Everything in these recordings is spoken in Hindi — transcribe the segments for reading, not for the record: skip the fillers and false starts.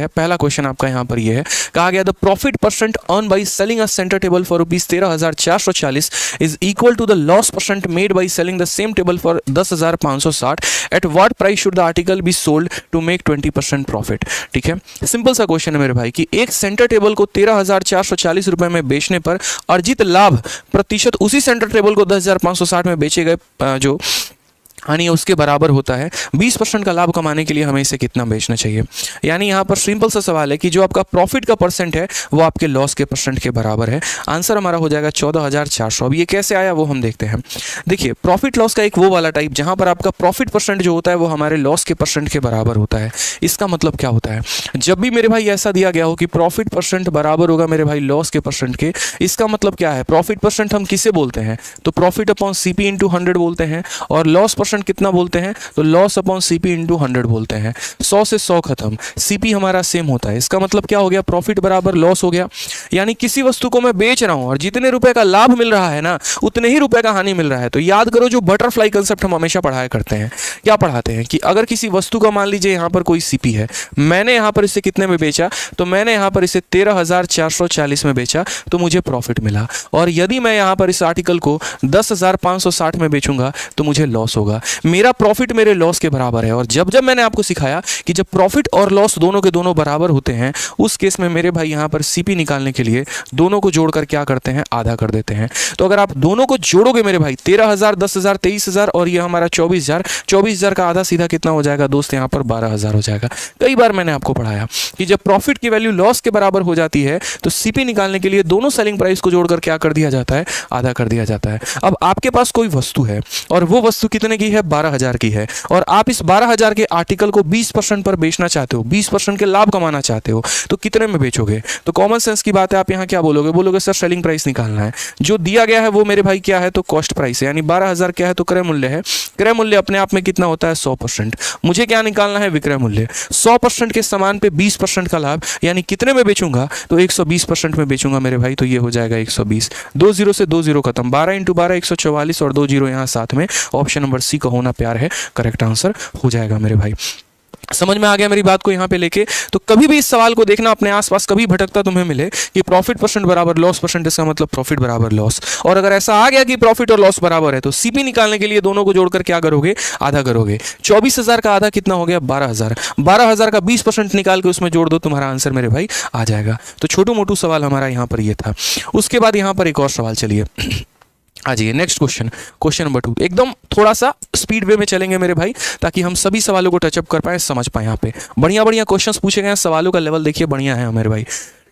है। पहला क्वेश्चन आपका यहाँ पर ये है, कहा गया the profit percent earn by selling a center table for ₹13,440 is equal to the loss percent made by selling the same table for 10,560 at what price should the article be sold to make 20% profit. ठीक है, सिंपल सा क्वेश्चन है मेरे भाई कि एक सेंटर टेबल को 13,440 रुपए में बेचने पर अर्जित लाभ प्रतिशत उसी सेंटर टेबल को 10,560 में बेचे गए जो यानी उसके बराबर होता है। 20% का लाभ कमाने के लिए हमें इसे कितना बेचना चाहिए। यानी यहाँ पर सिंपल सा सवाल है कि जो आपका प्रॉफिट का परसेंट है वो आपके लॉस के परसेंट के बराबर है। आंसर हमारा हो जाएगा 14,400। अब ये कैसे आया वो हम देखते हैं। देखिए, प्रॉफिट लॉस का एक वो वाला टाइप जहाँ पर आपका प्रॉफिट परसेंट जो होता है वो हमारे लॉस के परसेंट के बराबर होता है। इसका मतलब क्या होता है, जब भी मेरे भाई ऐसा दिया गया हो कि प्रॉफिट परसेंट बराबर होगा मेरे भाई लॉस के परसेंट के, इसका मतलब क्या है, प्रॉफिट परसेंट हम किसे बोलते हैं, तो प्रॉफिट अपॉन सीपी इंटू 100 बोलते हैं, और लॉस परसेंट कितना बोलते हैं, तो लॉस अपॉन सीपी इंटू 100 बोलते हैं। 100 से 100 खत्म, सीपी हमारा सेम होता है। इसका मतलब क्या हो गया, प्रॉफिट बराबर लॉस हो गया। यानी किसी वस्तु को मैं बेच रहा हूं और जितने रुपए का लाभ मिल रहा है ना उतने ही रुपए का हानि मिल रहा है। तो याद करो जो बटरफ्लाई कंसेप्ट हम हमेशा पढ़ाया करते हैं, क्या पढ़ाते हैं कि अगर किसी वस्तु का मान लीजिए यहां पर कोई सीपी है, मैंने यहां पर इसे कितने में बेचा, तो मैंने यहां पर इसे 13,440 में बेचा तो मुझे प्रॉफिट मिला। और यदि मैं यहां पर इस आर्टिकल को 10,560 में बेचूंगा तो मुझे लॉस होगा। मेरा प्रॉफिट मेरे लॉस के बराबर है। और जब जब मैंने आपको सिखाया कि जब प्रॉफिट और लॉस दोनों के दोनों बराबर होते हैं उस केस में मेरे भाई यहां पर सीपी निकालने के लिए दोनों को जोड़कर क्या करते हैं, आधा कर देते हैं। तो अगर आप दोनों को जोड़ोगे मेरे भाई 13,000, 10,000, 23,000 और ये हमारा 24,000, 24,000 का आधा सीधा कितना हो जाएगा दोस्त, यहां पर 12,000 हो जाएगा। कई बार मैंने आपको पढ़ाया कि जब प्रॉफिट की वैल्यू लॉस के बराबर हो जाती है तो सीपी निकालने के लिए दोनों सेलिंग प्राइस को जोड़कर क्या कर दिया जाता है, आधा कर दिया जाता है। अब आपके पास कोई वस्तु है और वो वस्तु कितने की है, 12,000 की है, और आप इस 12,000 के आर्टिकल को 20% पर बेचना चाहते हो, 20% के लाभ कमाना चाहते हो, तो कितने में बेचोगे। तो कॉमन सेंस की बात है, आप यहां क्या बोलोगे, बोलोगे सर सेलिंग प्राइस निकालना है। जो दिया गया है वो मेरे भाई क्या है, तो कॉस्ट प्राइस है, यानी 12,000 क्या है, तो क्रय मूल्य है। क्रय मूल्य अपने आप में कितना होता है, 100%। मुझे क्या निकालना है, विक्रय मूल्य। 100% के समान पे 20% का लाभ, यानी कितने में बेचूंगा, तो 120% में बेचूंगा मेरे भाई, तो ये हो जाएगा 120। 2 0 से 2 0 खत्म, 12 इंटू 12 144 और 2 0 यहाँ साथ में। ऑप्शन नंबर सी का होना प्यार है करेक्ट आंसर हो जाएगा मेरे भाई। समझ में आ गया मेरी बात को यहाँ पे लेके। तो कभी भी इस सवाल को देखना अपने आसपास, कभी भटकता तुम्हें मिले कि प्रॉफिट परसेंट बराबर लॉस परसेंट, इसका मतलब प्रॉफिट बराबर लॉस। और अगर ऐसा आ गया कि प्रॉफिट और लॉस बराबर है तो सीपी निकालने के लिए दोनों को जोड़कर क्या करोगे, आधा करोगे। 24,000 का आधा कितना हो गया, 12,000। 12,000 का 20% निकाल के उसमें जोड़ दो, तुम्हारा आंसर मेरे भाई आ जाएगा। तो छोटू मोटू सवाल हमारा यहाँ पर ये था। उसके बाद यहाँ पर एक और सवाल, चलिए आ जाइए नेक्स्ट क्वेश्चन, क्वेश्चन नंबर 2। एकदम थोड़ा सा स्पीड वे में चलेंगे मेरे भाई ताकि हम सभी सवालों को टचअप कर पाए, समझ पाए। यहाँ पे बढ़िया बढ़िया क्वेश्चंस पूछे गए हैं, सवालों का लेवल देखिए बढ़िया है मेरे भाई।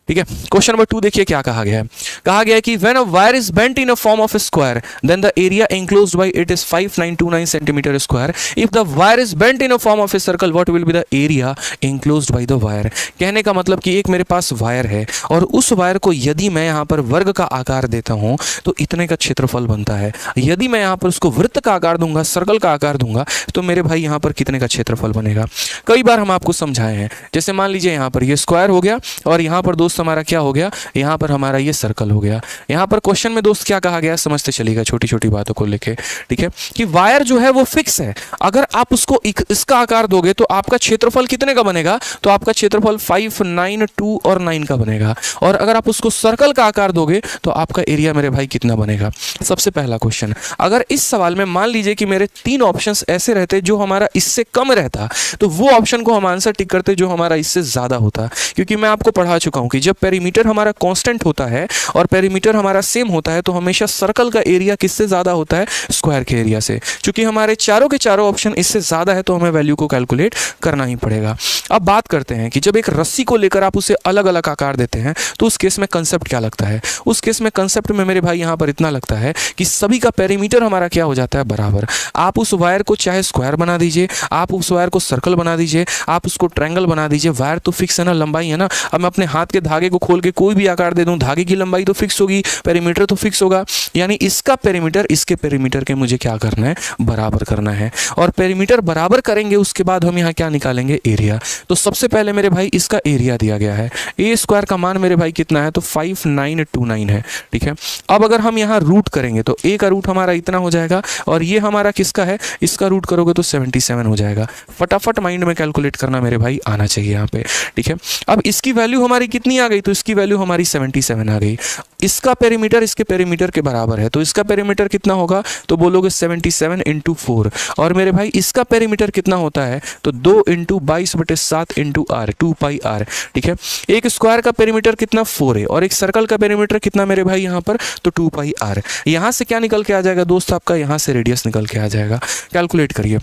ठीक है, क्वेश्चन नंबर 2 देखिए क्या कहा गया है। कहा गया है कि when a wire is bent in a form of a square then the area enclosed by it is 5929 centimetre square. If the wire is bent in a form of a circle what will be the area enclosed by the wire. कहने का मतलब कि एक मेरे पास वायर है और उस वायर को यदि मैं यहाँ पर वर्ग का आकार देता हूँ तो इतने का क्षेत्रफल बनता है। यदि मैं यहाँ पर उसको वृत्त का आकार दूंगा, सर्कल का आकार दूंगा, तो मेरे भाई यहाँ पर कितने का क्षेत्रफल बनेगा। कई बार हम आपको समझाए हैं, जैसे मान लीजिए यहाँ पर ये स्क्वायर हो गया और यहाँ पर दोस्त हमारा क्या हो गया, यहाँ पर हमारा ये सर्कल हो गया। यहाँ पर क्वेश्चन में दोस्त क्या कहा गया, समझते चलिएगा छोटी छोटी बातों को लेके। ठीक है, कि वायर जो है वो फिक्स है, अगर आप उसको इसका आकार दोगे तो आपका क्षेत्रफल कितने का बनेगा, तो आपका क्षेत्रफल 5, 9, 2 और 9 का बनेगा। और अगर आप उसको सर्कल का आकार दोगे तो आपका एरिया मेरे भाई कितना बनेगा। सबसे पहला क्वेश्चन, अगर इस सवाल में मान लीजिए कि मेरे 3 ऑप्शंस ऐसे रहते जो हमारा इससे कम रहता तो वो ऑप्शन को हम आंसर टिक करते जो हमारा इससे ज्यादा होता। क्योंकि मैं आपको पढ़ा चुका हूं कि जब पेरीमीटर हमारा कांस्टेंट होता है और पेरीमीटर हमारा सेम होता है तो हमेशा सर्कल का एरिया किससे ज्यादा होता है, स्क्वायर के एरिया से। क्योंकि हमारे चारों के चारों ऑप्शन इससे ज्यादा है तो हमें वैल्यू को कैलकुलेट करना ही पड़ेगा। अब बात करते हैं कि जब एक रस्सी को लेकर आप उसे अलग अलग आकार देते हैं तो उस केस में कंसेप्ट क्या लगता है। उस केस में कंसेप्ट में मेरे भाई यहाँ पर इतना लगता है कि सभी का पेरीमीटर हमारा क्या हो जाता है, बराबर। आप उस वायर को चाहे स्क्वायर बना दीजिए, आप उस वायर को सर्कल बना दीजिए, आप उसको ट्रायंगल बना दीजिए, वायर तो फिक्स है ना, लंबाई है ना। अब मैं अपने हाथ के धागे को खोल के कोई भी आकार दे दूं, धागे की लंबाई तो फिक्स होगी, पेरीमीटर तो फिक्स होगा, यानी इसका पेरीमीटर इसके पेरीमीटर के मुझे क्या करना है, बराबर करना है। और पेरीमीटर बराबर करेंगे उसके बाद हम यहाँ क्या निकालेंगे, एरिया। तो सबसे पहले मेरे भाई इसका एरिया दिया गया है, ए स्क्वायर का मान मेरे भाई कितना है, तो 5929 है, ठीक है। अब अगर हम यहाँ रूट करेंगे तो ए का रूट हमारा इतना हो जाएगा, और ये हमारा किसका है, इसका रूट करोगे तो 77 हो जाएगा। फटाफट माइंड में कैलकुलेट करना मेरे भाई आना चाहिए यहाँ पे, ठीक है। अब इसकी वैल्यू हमारी कितनी आ गई, तो इसकी वैल्यू हमारी 77 आ गई। इसका पेरीमीटर इसके पेरीमीटर के बराबर है, तो इसका पेरीमीटर कितना होगा, तो बोलोगे 77 × 4। और मेरे भाई इसका पेरीमीटर कितना होता है, तो 2 × 22/7 × r, 2πr, ठीक है। एक स्क्वायर का पेरीमीटर कितना 4 है, और एक सर्कल का पेरीमीटर कितना मेरे भाई यहाँ पर, तो 2πr। यहाँ से क्या निकल के आ जाएगा दोस्त, आपका यहाँ से रेडियस निकल के आ जाएगा। कैलकुलेट करिए।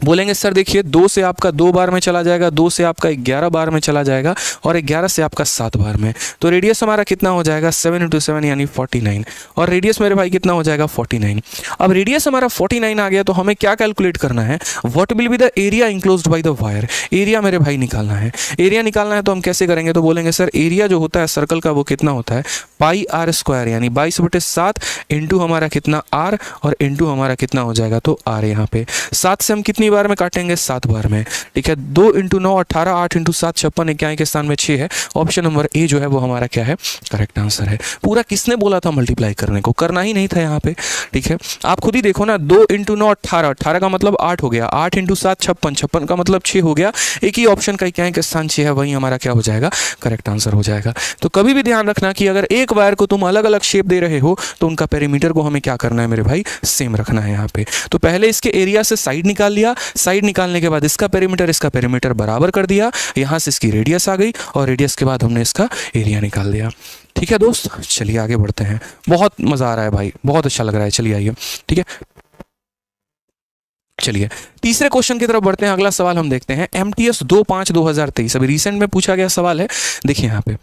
बोलेंगे सर देखिए 2 से आपका 2 बार में चला जाएगा, 2 से आपका 11 बार में चला जाएगा, और 11 से आपका 7 बार में, तो रेडियस हमारा कितना हो जाएगा, 7 × 7 यानी 49, और रेडियस मेरे भाई कितना हो जाएगा, 49। अब रेडियस हमारा 49 आ गया, तो हमें क्या कैलकुलेट करना है, what will be the area enclosed bye the wire. Area मेरे भाई निकालना है। एरिया निकालना है तो हम कैसे करेंगे, तो बोलेंगे सर एरिया जो होता है सर्कल का वो कितना होता है, πr² यानी 22/7 इंटू हमारा कितना r, और इंटू हमारा कितना हो जाएगा, तो r यहाँ पे 7 से हम कितनी बार में काटेंगे, 7 बार में, ठीक है। 2 × 9 18, 8 × 7 56, इक्याई के स्थान में 6 है। ऑप्शन नंबर ए जो है वो हमारा क्या है, करेक्ट आंसर है। पूरा किसने बोला था मल्टीप्लाई करने को, करना ही नहीं था यहाँ पे, ठीक है। आप खुद ही देखो ना, 2 × 9 18, 18 का मतलब 8 हो गया, 8 × 7 56, 56 का मतलब 6 हो गया। एक ही ऑप्शन का इक्याई के स्थान 6 है, वही हमारा क्या हो जाएगा, करेक्ट आंसर हो जाएगा। तो कभी भी ध्यान रखना कि अगर एक वायर को तुम अलग अलग शेप दे रहे हो तो उनका पेरीमीटर को हमें क्या करना है मेरे भाई, सेम रखना है यहाँ पे। तो पहले इसके एरिया से साइड निकाल लिया, साइड निकालने के बाद इसका पेरीमीटर बराबर कर दिया, यहाँ से इसकी रेडियस आ गई, और रेडियस के बाद हमने इसका एरिया निकाल दिया। ठीक है दोस्त, चलिए आगे बढ़ते हैं। बहुत मजा आ रहा है भाई, बहुत अच्छा लग रहा है, चलिए आइए, ठीक है। चलिए तीसरे क्वेश्चन की तरफ बढ़ते हैं। अगला सवाल हम देखते हैं MTS 25/2023, अभी रिसेंट में पूछा गया सवाल है। देखिए यहाँ पे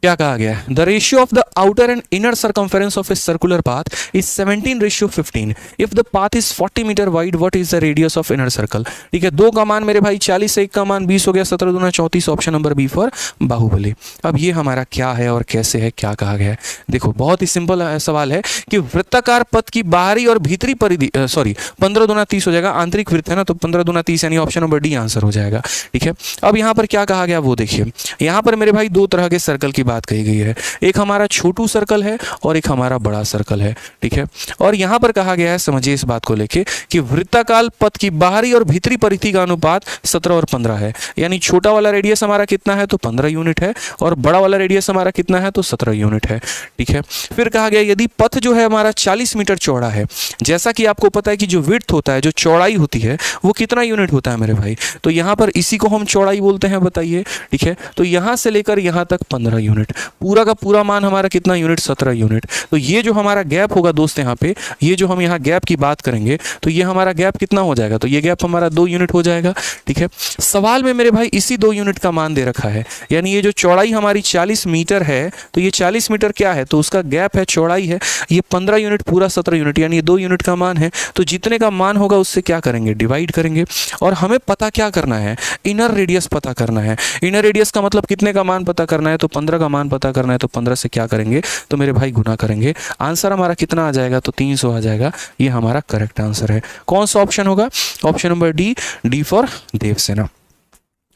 क्या कहा गया है, the ratio of the outer and inner circumference of a circular path is 17:15। If the path is 40 meter wide, what is the radius of inner circle. ठीक है, 2 का मान मेरे भाई 40 है, 1 का मान 20 हो गया, 17 दूना 34, option number B for Baahubali. अब ये हमारा क्या है और कैसे है, क्या कहा गया है, देखो बहुत ही सिंपल सवाल है कि वृत्ताकार पथ की बाहरी और भीतरी परिधि 15 दूना 30 हो जाएगा, आंतरिक वृत्त है ना, तो 15 दूना 30 यानी ऑप्शन नंबर डी आंसर हो जाएगा। ठीक है, अब यहाँ पर क्या कहा गया वो देखिए, यहाँ पर मेरे भाई 2 तरह के सर्कल की बात कही गई है, एक हमारा छोटू सर्कल है और एक हमारा बड़ा सर्कल है। ठीक है, और यहां पर कहा गया है, समझिए इस बात को लेके, कि वृत्ताकार पथ की बाहरी और भीतरी परिधि का अनुपात 17 और 15 है, यानी छोटा वाला रेडियस हमारा कितना है, तो 15 यूनिट है, और बड़ा वाला रेडियस हमारा कितना है, तो 17 यूनिट है। ठीक है, फिर कहा गया यदि पथ जो है हमारा 40 मीटर चौड़ा है, जैसा कि आपको पता है कि जो विड्थ होता है, जो चौड़ाई होती है, वो कितना यूनिट होता है मेरे भाई, तो यहां पर इसी को हम चौड़ाई बोलते हैं, बताइए। ठीक है, तो यहां से लेकर यहां तक 15 यूनिट, पूरा का पूरा मान हमारा कितना यूनिट, 17 यूनिट। तो ये जो हमारा गैप होगा दोस्त, यहाँ पे ये जो हम यहाँ गैप की बात करेंगे, तो ये हमारा गैप कितना हो जाएगा, तो ये गैप हमारा 2 यूनिट हो जाएगा। ठीक है, सवाल में मेरे भाई इसी 2 यूनिट का मान दे रखा है, यानी ये जो चौड़ाई हमारी 40 मीटर है, तो ये 40 मीटर क्या है, तो उसका गैप है, चौड़ाई है, ये 15 यूनिट, पूरा 17 यूनिट, यानी ये 2 यूनिट का मान है। तो जितने का मान होगा उससे क्या करेंगे, डिवाइड करेंगे, और हमें पता क्या करना है, इनर रेडियस पता करना है। इनर रेडियस का मतलब कितने का मान पता करना है, तो 15 का मान पता करना है, तो 15 से क्या करेंगे, तो मेरे भाई गुना करेंगे, आंसर हमारा कितना आ जाएगा, तो 300 आ जाएगा। ये हमारा करेक्ट आंसर है। कौन सा ऑप्शन होगा, option number D for Devsena.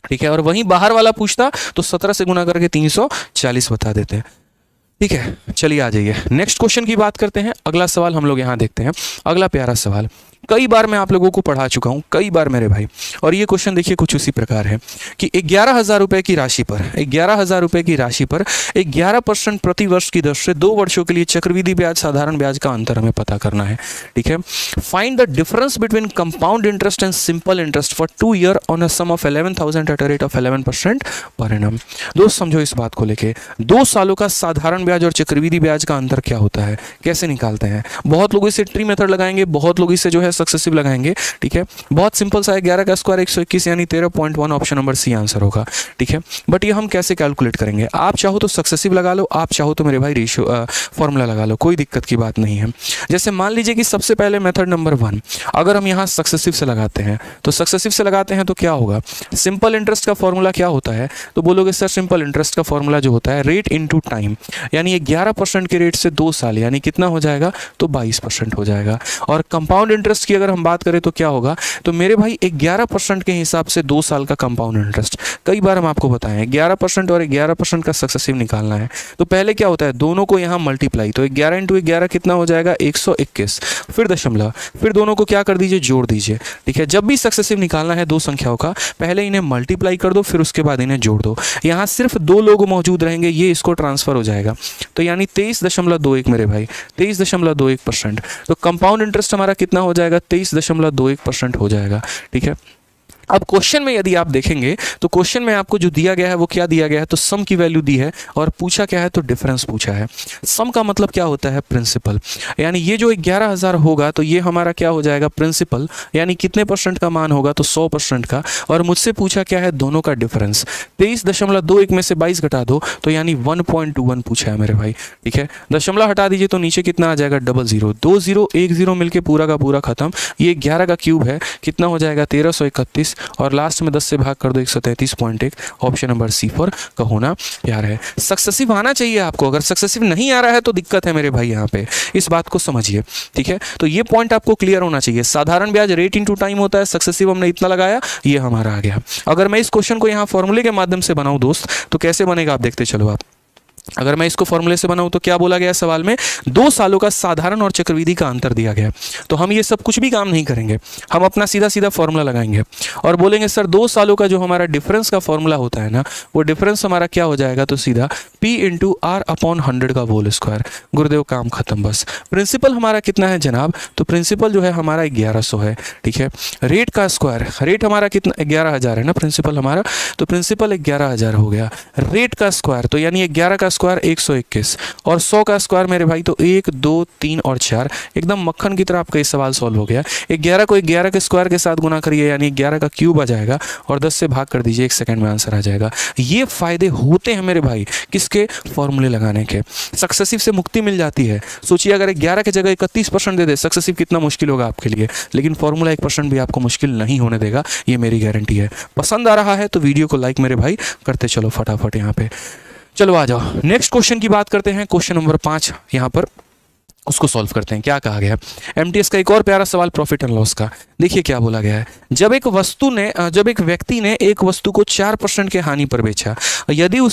ठीक है, और वहीं बाहर वाला पूछता तो 17 से गुना करके 340 बता देते हैं। ठीक है, चलिए आ जाइए नेक्स्ट क्वेश्चन की बात करते हैं। अगला सवाल हम लोग यहाँ देखते हैं, अगला प्यारा सवाल, कई बार मैं आप लोगों को पढ़ा चुका हूँ, कई बार मेरे भाई, और ये क्वेश्चन देखिए कुछ उसी प्रकार है कि 11,000 रुपए की राशि पर 11,000 रुपए की राशि पर 11% प्रति वर्ष की दर से 2 वर्षों के लिए चक्रवृद्धि ब्याज साधारण ब्याज का अंतर हमें पता करना है। ठीक है, find the difference between compound interest and simple interest for 2 year on a sum of 11,000 at a rate of 11% per annum. दोस्त समझो इस बात को लेके, 2 सालों का साधारण ब्याज और चक्रवृद्धि ब्याज का अंतर क्या होता है, कैसे निकालते हैं। बहुत लोग इसे ट्री मेथड लगाएंगे, बहुत लोग इसे जो है है सक्सेसिव लगाएंगे, ठीक है। बहुत सिंपल सा है, 11 का स्क्वायर 121 यानी 13.1, ऑप्शन नंबर सी आंसर होगा, ठीक है। बट ये हम कैसे कैलकुलेट करेंगे, आप चाहो तो सक्सेसिव लगा लो, आप चाहो तो मेरे भाई रेशियो फॉर्मूला लगा लो, कोई दिक्कत की बात नहीं है। जैसे मान लीजिए कि सबसे पहले मेथड नंबर 1 अगर हम यहाँ सक्सेसिव से लगाते हैं तो सक्सेसिव से लगाते हैं तो क्या होगा, सिंपल इंटरेस्ट का फॉर्मूला क्या होता है, तो बोलोगे सर सिंपल इंटरेस्ट का फॉर्मूला जो होता है रेट इनटू टाइम, यानी 11% के रेट से 2 साल यानी कितना हो जाएगा, तो 22% हो जाएगा। और कंपाउंड इंटरेस्ट की अगर हम बात करें तो क्या होगा, तो मेरे भाई 11% के हिसाब से 2 साल का कंपाउंड इंटरेस्ट, कई बार हम आपको बताएं 11% और 11% का सक्सेसिव निकालना है तो पहले क्या होता है, दोनों को यहाँ मल्टीप्लाई, तो 11 × 11 कितना हो जाएगा 121, फिर दशमलव, फिर दोनों को क्या कर दीजिए, जोड़ दीजिए, ठीक है। जब भी सक्सेसिव निकालना है दो संख्याओं का, पहले इन्हें मल्टीप्लाई कर दो, फिर उसके बाद इन्हें जोड़ दो। यहाँ सिर्फ 2 लोग मौजूद रहेंगे, ये इसको ट्रांसफर हो जाएगा, तो यानी 23.21 मेरे भाई 23.21%। तो कंपाउंड इंटरेस्ट हमारा कितना हो जाएगा, 23.21% हो जाएगा, ठीक है। अब क्वेश्चन में यदि आप देखेंगे तो क्वेश्चन में आपको जो दिया गया है वो क्या दिया गया है, तो सम की वैल्यू दी है और पूछा क्या है, तो डिफरेंस पूछा है। सम का मतलब क्या होता है, प्रिंसिपल, यानी ये जो 11,000 होगा तो ये हमारा क्या हो जाएगा, प्रिंसिपल, यानी कितने % का मान होगा, तो 100% का। और मुझसे पूछा क्या है, दोनों का डिफरेंस, 23.21 में से 22 घटा दो तो यानी 1.21 पूछा है मेरे भाई, ठीक है। दशमलव हटा दीजिए तो नीचे कितना आ जाएगा, 00, 2 0 1 0 मिलके पूरा का पूरा खत्म। ये 11 का क्यूब है, कितना हो जाएगा 1331, और लास्ट में 10 से भाग कर दो 133.1, ऑप्शन नंबर C4 का होना प्यार है। सक्सेसिव आना चाहिए आपको, अगर सक्सेसिव नहीं आ रहा है तो दिक्कत है मेरे भाई, यहाँ पे इस बात को समझिए, ठीक है। तो ये पॉइंट आपको क्लियर होना चाहिए। साधारण ब्याज रेट इनटू टाइम होता है, सक्सेसिव हमने इतना लगाया, ये हमारा आ गया। अगर मैं इस क्वेश्चन को यहाँ फॉर्मूले के माध्यम से बनाऊं दोस्त, तो कैसे बनेगा आप देखते चलो आप। अगर मैं इसको फॉर्मूले से बनाऊं तो क्या बोला गया सवाल में, 2 सालों का साधारण और चक्रवृद्धि का अंतर दिया गया। तो हम ये सब कुछ भी काम नहीं करेंगे, हम अपना सीधा सीधा फॉर्मूला लगाएंगे और बोलेंगे सर 2 सालों का जो हमारा डिफरेंस का फॉर्मूला होता है ना, वो डिफरेंस हमारा क्या हो जाएगा, तो सीधा P × R/100 का होल स्क्वायर। गुरुदेव काम खत्म बस। प्रिंसिपल हमारा कितना है जनाब, तो प्रिंसिपल जो है हमारा 1100 है, ठीक है। रेट का स्क्वायर, रेट हमारा कितना 11,000 है ना प्रिंसिपल हमारा, तो प्रिंसिपल 11,000 हो गया। रेट का स्क्वायर तो यानी 11 का स्क्वायर 121 और 100 का स्क्वायर मेरे भाई तो 1 2 3 और 4, एकदम मक्खन की तरह आपका ये सवाल सॉल्व हो गया। 11 को 11 के स्क्वायर के साथ गुना करिए यानी 11 का क्यूब आ जाएगा और 10 से भाग कर दीजिए, 1 सेकंड में आंसर आ जाएगा। ये फायदे होते हैं मेरे भाई किसके, फॉर्मूले लगाने के। सक्सेसिव से मुक्ति मिल जाती है। सोचिए अगर 11 की जगह 31% दे दे सक्सेसिव, कितना मुश्किल होगा आपके लिए, लेकिन फॉर्मूला 1% भी आपको मुश्किल नहीं होने देगा, ये मेरी गारंटी है। पसंद आ रहा है तो वीडियो को लाइक मेरे भाई करते चलो फटाफट। यहाँ पे चलो आ जाओ, नेक्स्ट क्वेश्चन की बात करते हैं। क्वेश्चन नंबर 5 यहाँ पर उसको सॉल्व करते हैं। क्या कहा गया, एमटीएस का एक और प्यारा सवाल प्रॉफिट एंड लॉस का। देखिए क्या बोला गया है, जब एक व्यक्ति ने एक वस्तु को 4% के हानि पर बेचा, यदि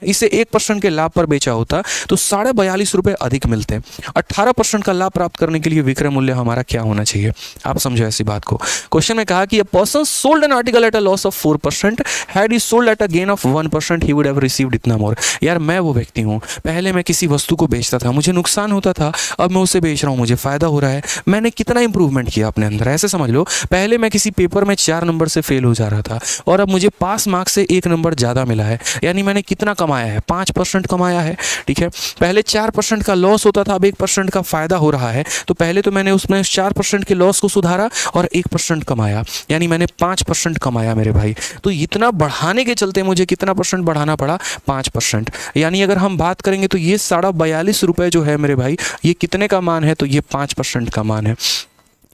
इसे 1% के लाभ पर बेचा होता तो 42.5 रुपए अधिक मिलते। 18% का लाभ प्राप्त करने के लिए विक्रय मूल्य हमारा क्या होना चाहिए, आप समझो ऐसी बात को। क्वेश्चन में कहा कि a person sold an article at a loss of 4%, had he sold at a gain of 1% he would have received इतना मोर। यार मैं वो व्यक्ति हूँ, पहले मैं किसी वस्तु को बेचता था, मुझे नुकसान होता था, अब मैं उसे बेच रहा हूँ, मुझे फायदा हो रहा है। मैंने कितना इंप्रूवमेंट किया अपने अंदर, ऐसे समझ लो। पहले मैं किसी पेपर में 4 नंबर से फेल हो जा रहा था और अब मुझे पास मार्क्स से 1 नंबर ज़्यादा मिला है, यानी मैंने कितना कमाया है, 5% कमाया है, ठीक है। पहले 4% का लॉस होता था, अब 1% का फायदा हो रहा है। तो पहले तो मैंने उसमें 4% के लॉस को सुधारा और 1% कमाया, यानी मैंने 5% कमाया मेरे भाई। तो इतना बढ़ाने के चलते मुझे कितना % बढ़ाना पड़ा, 5%। यानी अगर हम बात करेंगे तो ये 42.5 रुपए जो है मेरे भाई, ये कितने का मान है, तो ये 5% का मान है।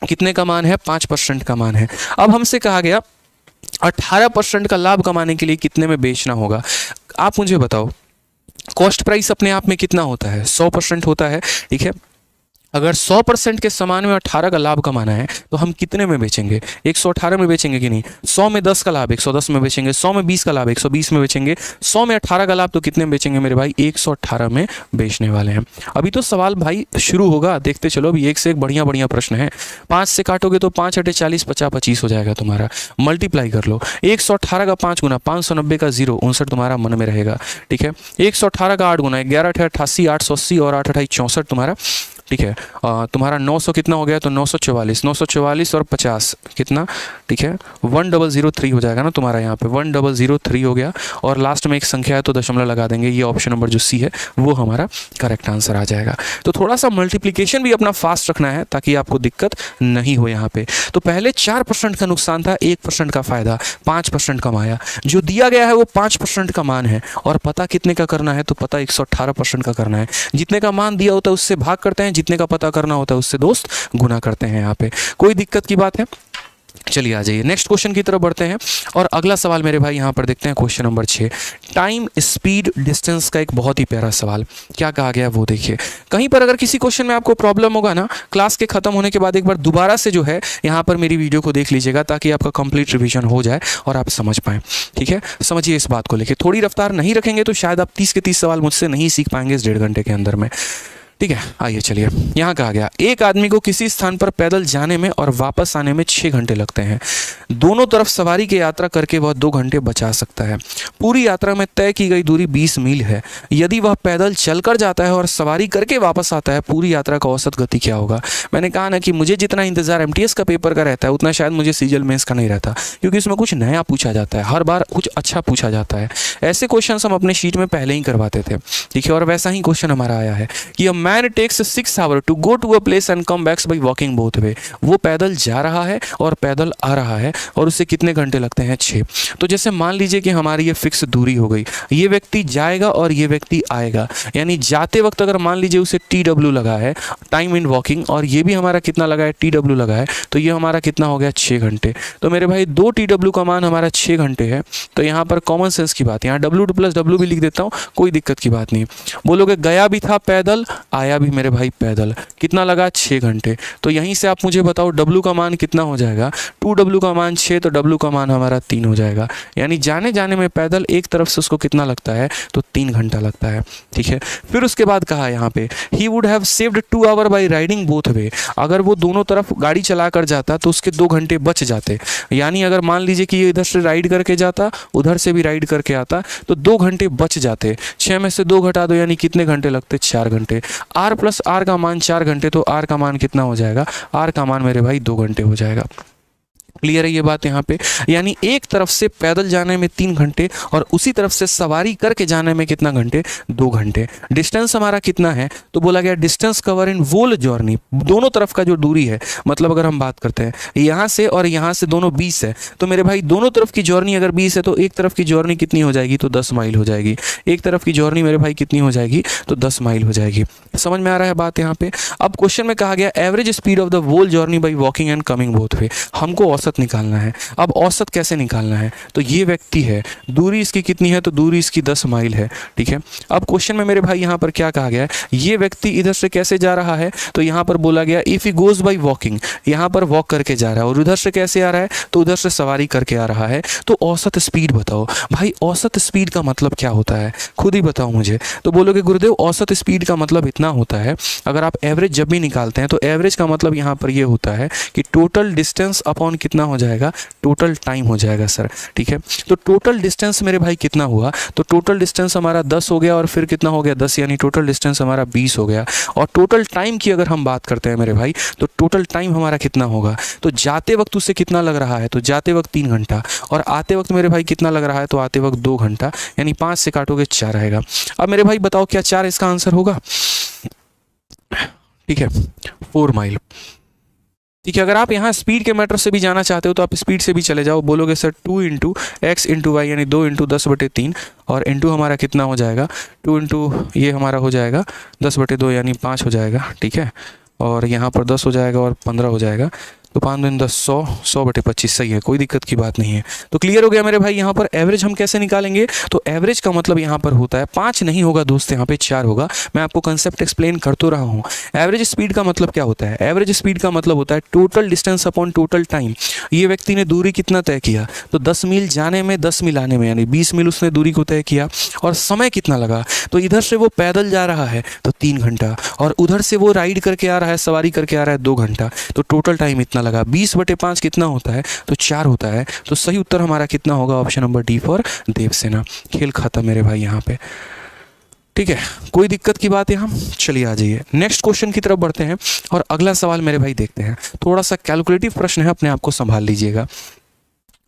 कितने का मान है, 5% का मान है। अब हमसे कहा गया 18% का लाभ कमाने के लिए कितने में बेचना होगा। आप मुझे बताओ, कॉस्ट प्राइस अपने आप में कितना होता है, 100% होता है, ठीक है। अगर 100% के समान में 18 का लाभ कमाना है तो हम कितने में बेचेंगे, 118 में बेचेंगे कि नहीं। 100 में 10 का लाभ 110 में बेचेंगे, 100 में 20 का लाभ 120 में बेचेंगे, 100 में 18 का लाभ तो कितने में बेचेंगे मेरे भाई, 118 में बेचने वाले हैं। अभी तो सवाल भाई शुरू होगा, देखते चलो। अभी एक से एक बढ़िया बढ़िया प्रश्न है। 5 से काटोगे तो 5 × 40 50 25 हो जाएगा तुम्हारा, मल्टीप्लाई कर लो। 118 का 5 गुना 590 का 0 59 तुम्हारा मन में रहेगा, ठीक है। 118 का 8 गुना 11 × 88 880 और 8 × 8 64 तुम्हारा ठीक है। तुम्हारा 900 कितना हो गया, तो 944, 944 और 50 कितना, ठीक है 1003 हो जाएगा ना तुम्हारा, यहाँ पे 1003 हो गया। और लास्ट में एक संख्या है तो दशमलव लगा देंगे। ये ऑप्शन नंबर जो सी है वो हमारा करेक्ट आंसर आ जाएगा। तो थोड़ा सा मल्टीप्लिकेशन भी अपना फास्ट रखना है ताकि आपको दिक्कत नहीं हो यहाँ पे। तो पहले 4% का नुकसान था, 1% का फायदा, 5% कमाया। जो दिया गया है वो 5% का मान है और पता कितने का करना है, तो पता 118% का करना है। जितने का मान दिया होता है उससे भाग करते हैं, जितने का पता करना होता है उससे दोस्त गुना करते हैं। यहाँ पे कोई दिक्कत की बात है? चलिए आ जाइए नेक्स्ट क्वेश्चन की तरफ बढ़ते हैं। और अगला सवाल मेरे भाई यहाँ पर देखते हैं question number 6, time speed distance का एक बहुत ही प्यारा सवाल। क्या कहा गया वो देखिए। कहीं पर अगर किसी क्वेश्चन में आपको प्रॉब्लम होगा ना, क्लास के खत्म होने के बाद एक बार दोबारा से जो है यहाँ पर मेरी वीडियो को देख लीजिएगा ताकि आपका कंप्लीट रिवीजन हो जाए और आप समझ पाएँ। ठीक है, समझिए इस बात को लेकर। थोड़ी रफ्तार नहीं रखेंगे तो शायद आप 30 के 30 सवाल मुझसे नहीं सीख पाएंगे इस 1.5 घंटे के अंदर में। ठीक है, आइए चलिए। यहाँ कहा गया एक आदमी को किसी स्थान पर पैदल जाने में और वापस आने में 6 घंटे लगते हैं। दोनों तरफ सवारी की यात्रा करके वह 2 घंटे बचा सकता है। पूरी यात्रा में तय की गई दूरी 20 मील है। यदि वह पैदल चलकर जाता है और सवारी करके वापस आता है, पूरी यात्रा का औसत गति क्या होगा? मैंने कहा ना कि मुझे जितना इंतजार एमटीएस का पेपर का रहता है उतना शायद मुझे सीजीएल मेंस का नहीं रहता, क्योंकि इसमें कुछ नया पूछा जाता है, हर बार कुछ अच्छा पूछा जाता है। ऐसे क्वेश्चन हम अपने शीट में पहले ही करवाते थे। ठीक है, और वैसा ही क्वेश्चन हमारा आया है कि a man takes 6 hour to go to a place and come backs by walking both way. वो पैदल जा रहा है और पैदल आ रहा है और उसे कितने घंटे लगते हैं? 6। तो जैसे मान लीजिए कि हमारी ये फिक्स दूरी हो गई, ये व्यक्ति जाएगा और ये व्यक्ति आएगा, यानी जाते वक्त अगर मान लीजिए उसे TW लगा है, टाइम इन वॉकिंग, और ये भी हमारा कितना लगा है, TW लगा है, तो ये हमारा कितना हो गया? 6 घंटे। तो मेरे भाई 2 TW का मान हमारा 6 घंटे है। तो यहाँ पर कॉमन सेंस की बात, यहाँ W2 + W भी लिख देता हूँ, कोई दिक्कत की बात नहीं। बोलोगे गया भी था पैदल, आया भी मेरे भाई पैदल, कितना लगा? 6 घंटे। तो यहीं से आप मुझे बताओ W का मान कितना हो जाएगा? 2W का मान 6, तो W का मान हमारा 3 हो जाएगा। यानी जाने जाने में पैदल एक तरफ से उसको कितना लगता है? तो 3 घंटा लगता है। ठीक है, फिर उसके बाद कहा यहाँ पे he would have saved 2 hour by riding both way. अगर वो दोनों तरफ गाड़ी चला कर जाता तो उसके 2 घंटे बच जाते। यानी अगर मान लीजिए कि ये इधर से राइड करके जाता, उधर से भी राइड करके आता, तो 2 घंटे बच जाते। 6 में से 2 घटा दो, यानी कितने घंटे लगते? 4 घंटे। R + R का मान 4 घंटे, तो R का मान कितना हो जाएगा? R का मान मेरे भाई 2 घंटे हो जाएगा। क्लियर है ये बात यहाँ पे? यानी एक तरफ से पैदल जाने में 3 घंटे और उसी तरफ से सवारी करके जाने में कितना घंटे? 2 घंटे। डिस्टेंस हमारा कितना है? तो बोला गया distance cover in whole journey, दोनों तरफ का जो दूरी है, मतलब अगर हम बात करते हैं यहाँ से और यहाँ से दोनों 20 है, तो मेरे भाई दोनों तरफ की जर्नी अगर 20 है तो एक तरफ की जर्नी कितनी हो जाएगी? तो 10 माइल हो जाएगी। एक तरफ की जर्नी मेरे भाई कितनी हो जाएगी? तो 10 माइल हो जाएगी। समझ में आ रहा है बात यहाँ पे? अब क्वेश्चन में कहा गया average speed of the whole journey by walking and coming both way. हमको औसत निकालना है। अब औसत कैसे निकालना है? तो ये व्यक्ति है, दूरी इसकी कितनी है? तो दूरी इसकी 10 माइल है। ठीक है, अब क्वेश्चन में मेरे भाई यहाँ पर क्या कहा गया है? ये व्यक्ति इधर से कैसे जा रहा है? तो यहाँ पर बोला गया if he goes by walking, यहाँ पर वॉक करके जा रहा है, और उधर से कैसे आ रहा है? तो उधर से सवारी करके आ रहा है। तो औसत स्पीड बताओ भाई। औसत स्पीड का मतलब क्या होता है? खुद ही बताओ मुझे। तो बोलोगे गुरुदेव औसत स्पीड का मतलब इतना होता है, अगर आप एवरेज जब भी निकालते हैं तो एवरेज का मतलब यहाँ पर ये होता है कि टोटल डिस्टेंस अपॉन कितना हो जाएगा? टोटल टाइम हो जाएगा सर। ठीक है, तो टोटल डिस्टेंस मेरे भाई कितना हुआ? तो टोटल डिस्टेंस हमारा 10 हो गया, और फिर कितना हो गया? 10, यानी टोटल डिस्टेंस हमारा 20 हो गया। और टोटल टाइम की अगर हम बात करते हैं मेरे भाई, तो टोटल टाइम हमारा कितना होगा? तो जाते वक्त उसे कितना लग रहा है? तो जाते वक्त 3 घंटा, और आते वक्त मेरे भाई कितना लग रहा है? तो आते वक्त 2 घंटा, यानी 5 से काटोगे 4 रहेगा। अब मेरे भाई बताओ क्या 4 इसका आंसर होगा? ठीक है, 4 माइल। ठीक है, अगर आप यहाँ स्पीड के मैटर से भी जाना चाहते हो तो आप स्पीड से भी चले जाओ। बोलोगे सर 2 × x × y, यानी 2 × 10/3, और इंटू हमारा कितना हो जाएगा? 2 × ये हमारा हो जाएगा 10/2, यानी 5 हो जाएगा। ठीक है, और यहाँ पर 10 हो जाएगा और 15 हो जाएगा, तो 5 × 10 100, 100/25 सही है, कोई दिक्कत की बात नहीं है। तो क्लियर हो गया मेरे भाई। यहाँ पर एवरेज हम कैसे निकालेंगे? तो एवरेज का मतलब यहाँ पर होता है 5 नहीं होगा दोस्त, यहाँ पे 4 होगा। मैं आपको कंसेप्ट एक्सप्लेन कर तो रहा हूँ। एवरेज स्पीड का मतलब क्या होता है? एवरेज स्पीड का मतलब होता है total distance upon total time. ये व्यक्ति ने दूरी कितना तय किया? तो 10 मील जाने में, 10 मील आने में, यानी 20 मील उसने दूरी को तय किया। और समय कितना लगा? तो इधर से वो पैदल जा रहा है तो 3 घंटा, और उधर से वो राइड करके आ रहा है, सवारी करके आ रहा है 2 घंटा, तो टोटल टाइम इतना लगा। 20/5 कितना होता है? तो 4 होता है। तो सही उत्तर हमारा कितना होगा? Option number D for Devsena. खेल खत्म मेरे भाई यहाँ पे। ठीक है, कोई दिक्कत की बात है? हम चलिए आ जाइए नेक्स्ट क्वेश्चन की तरफ बढ़ते हैं और अगला सवाल मेरे भाई देखते हैं। थोड़ा सा कैलकुलेटिव प्रश्न है, अपने आप को संभाल लीजिएगा।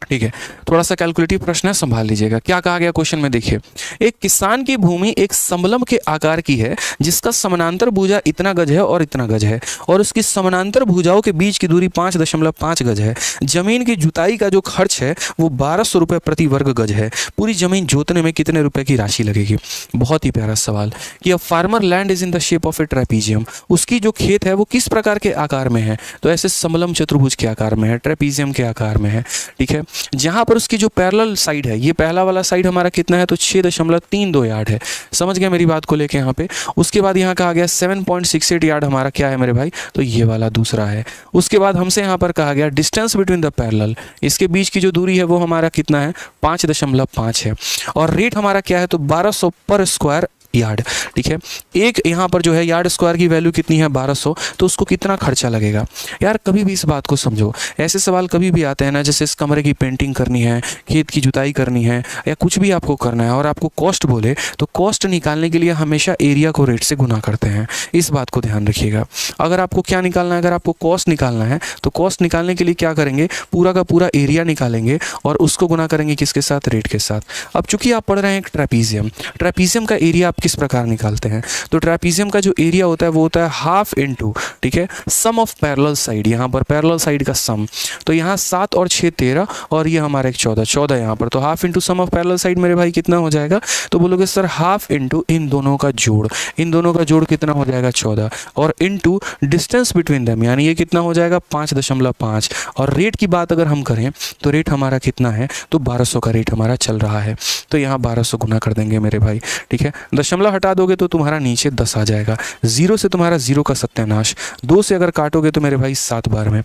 ठीक है, थोड़ा सा कैलकुलेटिव प्रश्न है, संभाल लीजिएगा। क्या कहा गया क्वेश्चन में, देखिए, एक किसान की भूमि एक समलंब के आकार की है जिसका समानांतर भुजा इतना गज है और इतना गज है और उसकी समानांतर भुजाओं के बीच की दूरी 5.5 गज है। जमीन की जुताई का जो खर्च है वो 1200 रुपये प्रति वर्ग गज है। पूरी जमीन जोतने में कितने रुपए की राशि लगेगी? बहुत ही प्यारा सवाल कि a farmer land is in the shape of A trapezium. उसकी जो खेत है वो किस प्रकार के आकार में है? तो ऐसे समलंब चतुर्भुज के आकार में है, ट्रेपीजियम के आकार में है। ठीक है, जहां पर उसकी जो पैरेलल साइड है, ये पहला वाला साइड हमारा कितना है? तो 6.32 यार्ड है। समझ गया मेरी बात को लेके यहाँ पे। उसके बाद यहाँ कहा गया 7.68 यार्ड हमारा क्या है मेरे भाई? तो ये वाला दूसरा है। उसके बाद हमसे यहाँ पर कहा गया डिस्टेंस बिटवीन द पैरेलल, इसके बीच की जो दूरी है वो हमारा कितना है? 5.5 है। और रेट हमारा क्या है? तो 1200 पर स्क्वायर यार्ड। ठीक है, एक यहाँ पर जो है यार्ड स्क्वायर की वैल्यू कितनी है? 1200। तो उसको कितना खर्चा लगेगा? यार कभी भी इस बात को समझो, ऐसे सवाल कभी भी आते हैं ना, जैसे इस कमरे की पेंटिंग करनी है, खेत की जुताई करनी है, या कुछ भी आपको करना है और आपको कॉस्ट बोले, तो कॉस्ट निकालने के लिए हमेशा एरिया को रेट से गुना करते हैं। इस बात को ध्यान रखिएगा। अगर आपको क्या निकालना है? अगर आपको कॉस्ट निकालना है तो कॉस्ट निकालने के लिए क्या करेंगे? पूरा का पूरा एरिया निकालेंगे और उसको गुना करेंगे किसके साथ? रेट के साथ। अब चूंकि आप पढ़ रहे हैं एक ट्रेपीजियम का एरिया किस प्रकार निकालते हैं? तो ट्रेपीजियम का जो एरिया होता है वो होता है हाफ इनटू, ठीक है, सम ऑफ पैरेलल साइड। यहाँ पर पैरेलल साइड का सम, तो यहाँ 7 और 6 13 और ये हमारा एक 14 यहाँ पर। तो half into sum of parallel side मेरे भाई कितना हो जाएगा? तो बोलोगे सर हाफ इनटू इन दोनों का जोड़, इन दोनों का जोड़ कितना हो जाएगा? 14, और इनटू डिस्टेंस बिटवीन देम, यानी ये कितना हो जाएगा? 5.5। और रेट की बात अगर हम करें तो रेट हमारा कितना है? तो 1200 का रेट हमारा चल रहा है। तो यहाँ 1200 गुना कर देंगे मेरे भाई। ठीक है, दशमलव हटा दोगे तो तुम्हारा नीचे 10 आ जाएगा। 0 से तुम्हारा 0 का सत्यानाश, 2 से अगर काटोगे तो मेरे भाई 7 बार में।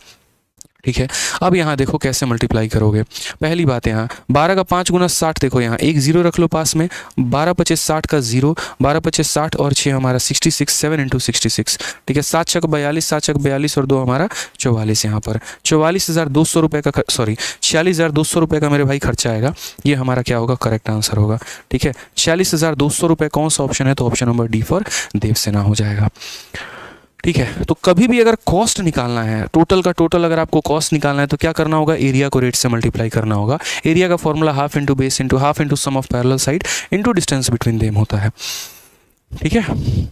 ठीक है, अब यहाँ देखो कैसे मल्टीप्लाई करोगे। पहली बात, यहाँ 12 का 5 गुना 60, देखो यहाँ एक 0 रख लो पास में। 12 पचे 60 का 0, 12 पचे 60 और 6 हमारा 66, 7 इंटू 66। ठीक है, 7 छक 42, 7 छक 42 और 2 हमारा 44। यहाँ पर 44,200 रुपये का, सॉरी 46,200 रुपये का मेरे भाई खर्चा आएगा। ये हमारा क्या होगा? करेक्ट आंसर होगा। ठीक है, 46,200 रुपये कौन सा ऑप्शन है? तो option number D for Devsena हो जाएगा। ठीक है, तो कभी भी अगर कॉस्ट निकालना है, टोटल का टोटल अगर आपको कॉस्ट निकालना है तो क्या करना होगा? एरिया को रेट से मल्टीप्लाई करना होगा। एरिया का formula half into base into half into sum of parallel side into distance between them होता है। ठीक है,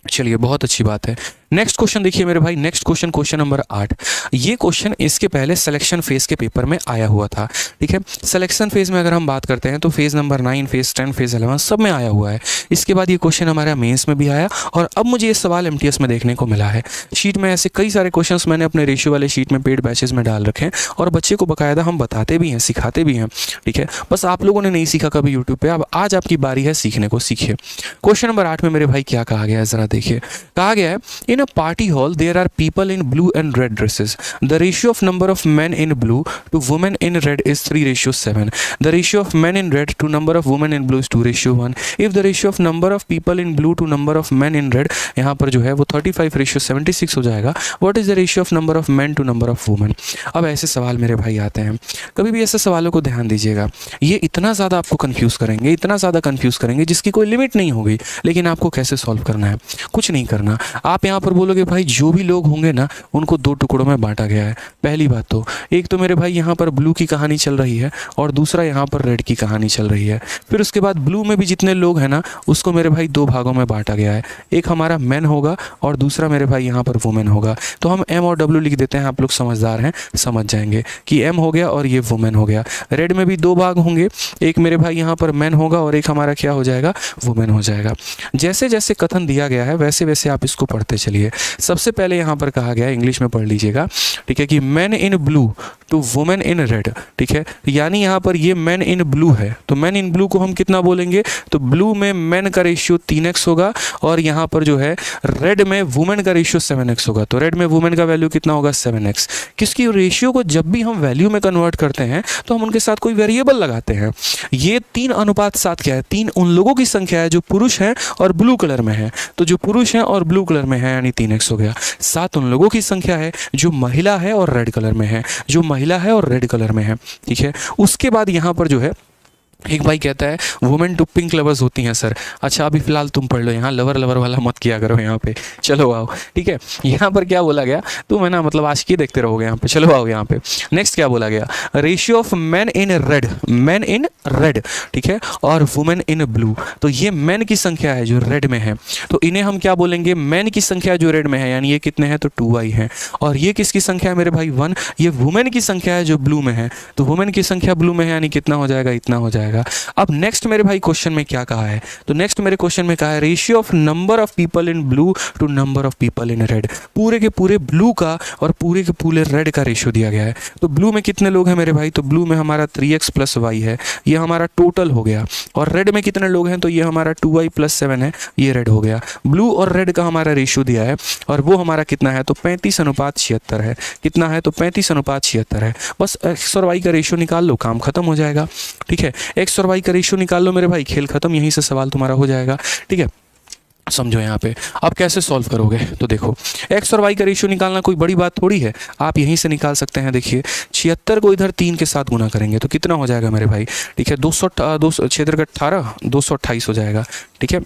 चलिए बहुत अच्छी बात है। नेक्स्ट क्वेश्चन देखिए मेरे भाई, नेक्स्ट क्वेश्चन, क्वेश्चन नंबर 8। ये क्वेश्चन इसके पहले सिलेक्शन फेज के पेपर में आया हुआ था। ठीक है, सिलेक्शन फेज में अगर हम बात करते हैं तो फेज नंबर 9, फेज 10, फेज 11 सब में आया हुआ है। इसके बाद ये क्वेश्चन हमारा मेंस में भी आया और अब मुझे ये सवाल एमटीएस में देखने को मिला है। शीट में ऐसे कई सारे क्वेश्चंस मैंने अपने रेशियो वाले शीट में पेड बैचेस में डाल रखे हैं और बच्चे को बाकायदा हम बताते भी हैं, सिखाते भी हैं। ठीक है, बस आप लोगों ने नहीं सीखा कभी यूट्यूब पे, अब आज आपकी बारी है सीखने को, सीखिए। क्वेश्चन नंबर 8 में मेरे भाई क्या कहा गया है जरा देखिए। कहा गया है in a party hall there are people in blue and red dresses. The ratio of number of men in blue to women in red is 3:7. The ratio of men in red to number of women in blue is 2:1. If the ratio of number of people in blue to number of men in red यहाँ पर जो है वो 35:76 हो जाएगा. What is the ratio of number of men to number of women? अब ऐसे सवाल मेरे भाई आते हैं, कभी भी ऐसे सवालों को ध्यान दीजिएगा। ये इतना ज़्यादा आपको कंफ्यूज करेंगे, इतना ज़्यादा कंफ्यूज करेंगे जिसकी कोई लिमिट नहीं होगी, लेकिन आपको कैसे सॉल्व करना है? कुछ नहीं करना। आप यहाँ पर बोलोगे भाई जो भी लोग होंगे ना उनको 2 टुकड़ों में बांटा गया है। पहली बात तो एक तो मेरे भाई यहाँ पर ब्लू की कहानी चल रही है और दूसरा यहाँ पर रेड की कहानी चल रही है। फिर उसके बाद ब्लू में भी जितने लोग हैं ना उसको मेरे भाई 2 भागों में बांटा गया है। एक हमारा मैन होगा और दूसरा मेरे भाई यहाँ पर वुमेन होगा। तो हम एम और डब्ल्यू लिख देते हैं, आप लोग समझदार हैं, समझ जाएंगे कि एम हो गया और ये वुमेन हो गया। रेड में भी 2 भाग होंगे, एक मेरे भाई यहाँ पर मैन होगा और एक हमारा क्या हो जाएगा? वुमेन हो जाएगा। जैसे जैसे कथन दिया गया है वैसे वैसे आप इसको पढ़ते चलिए। सबसे पहले यहाँ पर कहा गया है, इंग्लिश में पढ़ लीजिएगा, ठीक है, कि man in blue to women in red. ठीक है, यानी यहाँ पर ये मैन इन ब्लू है तो मैन इन ब्लू को हम कितना बोलेंगे? तो ब्लू में मैन का रेशियो 3x होगा और यहाँ पर जो है रेड में वुमेन का रेशियो 7x होगा। तो रेड में वुमेन का वैल्यू कितना होगा? 7x। किसकी रेशियो को जब भी हम वैल्यू में कन्वर्ट करते हैं तो हम उनके साथ कोई वेरिएबल लगाते हैं। ये 3:7 क्या है? 3 उन लोगों की संख्या है जो पुरुष हैं और ब्लू कलर में है, तो जो पुरुष हैं और ब्लू कलर में है यानी 3x हो गया। 7 उन लोगों की संख्या है जो महिला है और रेड कलर में है, जो महिला है और रेड कलर में है। ठीक है, उसके बाद यहाँ पर जो है एक भाई कहता है वुमेन टू पिंक लवर्स होती हैं सर। अच्छा अभी फिलहाल तुम पढ़ लो, यहाँ लवर लवर वाला मत किया करो यहाँ पे। चलो आओ, ठीक है। यहाँ पर क्या बोला गया, तुम है ना मतलब आशिकी देखते रहोगे यहाँ पे। चलो आओ यहाँ पे, नेक्स्ट क्या बोला गया, ratio of man in red, man in red, ठीक है, और वुमेन इन ब्लू। तो ये मैन की संख्या है जो रेड में है, तो इन्हें हम क्या बोलेंगे, मैन की संख्या जो रेड में है, यानी ये कितने हैं तो 2i है। और ये किसकी संख्या है मेरे भाई 1, ये वुमेन की संख्या है जो ब्लू में है, तो वुमेन की संख्या ब्लू में है यानी कितना हो जाएगा, इतना हो जाएगा। अब नेक्स्ट मेरे भाई क्वेश्चन में क्या कहा है, तो नेक्स्ट मेरे क्वेश्चन में कहा है ratio of number of people in blue to number of people in red. पूरे के पूरे ब्लू का और पूरे के पूरे रेड का रेशियो दिया गया है। तो ब्लू में कितने लोग हैं मेरे भाई, तो ब्लू में हमारा 3x प्लस वाई है, ये हमारा टोटल हो गया। और रेड में कितने लोग हैं, तो ये हमारा 2y प्लस 7 है, ये रेड हो गया। ब्लू और रेड का हमारा रेशियो दिया है और वो हमारा कितना है, तो 35:76 है। कितना है, तो 35:76 है। बस x और y का रेशियो निकाल लो, काम खत्म हो जाएगा, ठीक है। एक्स और वाई का रेशियो निकाल लो मेरे भाई, खेल खत्म, यहीं से सवाल तुम्हारा हो जाएगा, ठीक है। समझो यहाँ पे आप कैसे सॉल्व करोगे, तो देखो एक्स और वाई का रेशियो निकालना कोई बड़ी बात थोड़ी है, आप यहीं से निकाल सकते हैं। देखिए 76 को इधर 3 के साथ गुना करेंगे तो कितना हो जाएगा मेरे भाई, ठीक है, 18 228 हो जाएगा, ठीक है।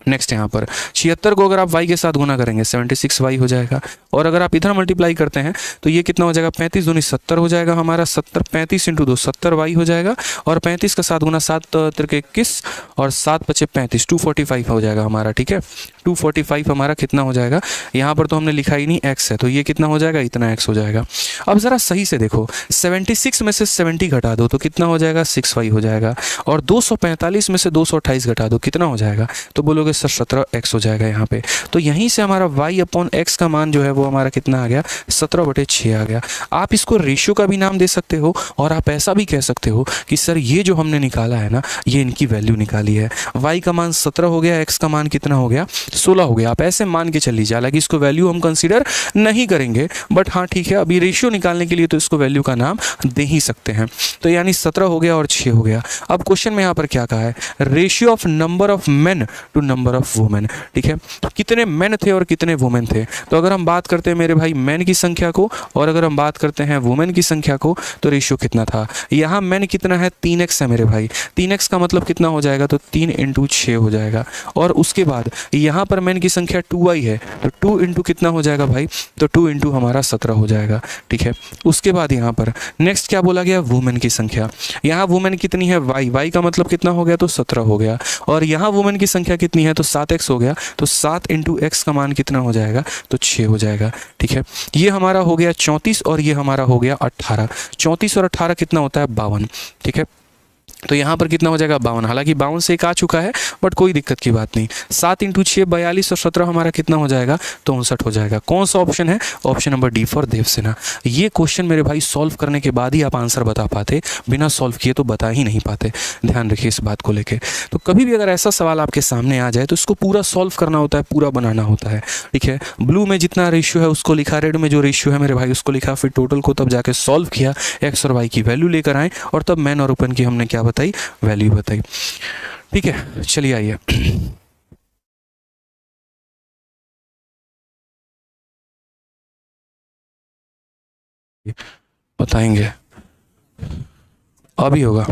नेक्स्ट यहाँ पर 76 को अगर आप y के साथ गुना करेंगे 76y हो जाएगा। और अगर आप इधर मल्टीप्लाई करते हैं तो ये कितना हो जाएगा, 35 दूनी 70 हो जाएगा हमारा, 70 35 इंटू 2 70y हो जाएगा। और 35 का साथ गुना 7 तिरके 21 और 7 पचे 35 245 हो जाएगा हमारा, ठीक है। 245 हमारा कितना हो जाएगा, यहाँ पर तो हमने लिखा ही नहीं x है, तो ये कितना हो जाएगा, इतना x हो जाएगा। अब ज़रा सही से देखो 76 में से 70 घटा दो तो कितना हो जाएगा, 6y हो जाएगा। और 245 में से 228 घटा दो कितना हो जाएगा, तो बोलोगे सर 17x हो जाएगा यहाँ पे। तो यहीं से हमारा y अपॉन x का मान जो है वो हमारा कितना आ गया, 17/6 आ गया। आप इसको रेशियो का भी नाम दे सकते हो और आप ऐसा भी कह सकते हो कि सर ये जो हमने निकाला है ना, ये इनकी वैल्यू निकाली है। y का मान 17 हो गया, x का मान कितना हो गया, 16 हो गया। आप ऐसे मान के चल लीजिए, हालांकि इसको वैल्यू हम कंसीडर नहीं करेंगे, बट हाँ ठीक है, अभी रेशियो निकालने के लिए तो इसको वैल्यू का नाम दे ही सकते हैं। तो यानी 17 हो गया और 6 हो गया। अब क्वेश्चन में यहाँ पर क्या कहा है, ratio of number of men to number of women, ठीक है। तो कितने मेन थे और कितने वुमेन थे, तो अगर हम बात करते हैं मेरे भाई मेन की संख्या को और अगर हम बात करते हैं वुमेन की संख्या को, तो रेशियो कितना था, यहाँ मेन कितना है, 3x है मेरे भाई। 3x का मतलब कितना हो जाएगा, तो 3 इंटू 6 हो जाएगा। और उसके बाद यहाँ पर मेन की संख्या 2y है, तो 2 इंटू कितना हो जाएगा भाई, तो 2 इंटू हमारा 17 हो जाएगा, ठीक है। उसके बाद यहाँ पर नेक्स्ट क्या बोला गया, वुमेन की संख्या। यहाँ वुमेन कितनी है, y का मतलब कितना हो गया, तो 17 हो गया। और यहाँ वुमेन की संख्या कितनी है, तो 7x हो गया, तो 7 इंटू x का मान कितना हो जाएगा, तो 6 हो जाएगा, ठीक है। ये हमारा हो गया 34 और ये हमारा हो गया 18। 34 और 18 कितना होता है, 52, ठीक है। तो यहाँ पर कितना हो जाएगा, 52। हालांकि 52 से एक आ चुका है बट कोई दिक्कत की बात नहीं। 7 इंटू 6 42 और 17 हमारा कितना हो जाएगा, तो 59 हो जाएगा। कौन सा ऑप्शन है, option number D for Devsena. ये क्वेश्चन मेरे भाई सॉल्व करने के बाद ही आप आंसर बता पाते, बिना सॉल्व किए तो बता ही नहीं पाते। ध्यान रखिए इस बात को लेकर। तो कभी भी अगर ऐसा सवाल आपके सामने आ जाए तो इसको पूरा सॉल्व करना होता है, पूरा बनाना होता है, ठीक है। ब्लू में जितना रेशियो है उसको लिखा, रेड में जो रेशियो है मेरे भाई उसको लिखा, फिर टोटल को तब जाके सॉल्व किया, एक्स और वाई की वैल्यू लेकर आए और तब मैन और ओपन की हमने क्या बताई, वैल्यू बताई, ठीक है। चलिए आइए बताएंगे, अभी होगा।